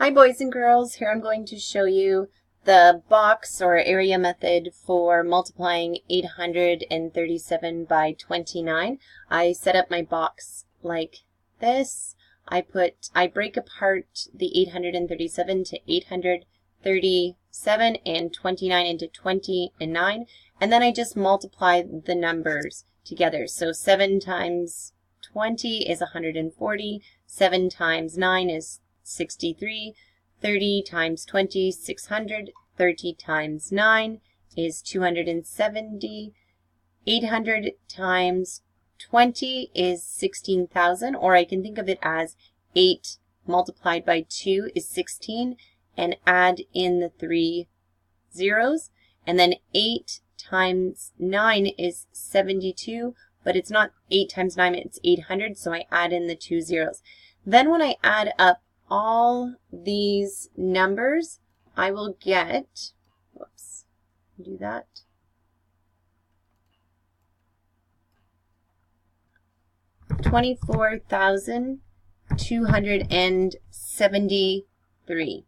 Hi boys and girls, here I'm going to show you the box or area method for multiplying 837 by 29. I set up my box like this. I break apart the 837 to 837 and 29 into 20 and 9, and then I just multiply the numbers together. So 7 times 20 is 140, 7 times 9 is 63, 30 times 20, 600, 30 times 9 is 270, 800 times 20 is 16,000, or I can think of it as 8 multiplied by 2 is 16, and add in the 3 zeros, and then 8 times 9 is 72, but it's not 8 times 9, it's 800, so I add in the 2 zeros. Then when I add up all these numbers, I will get, whoops, do that. $24,273.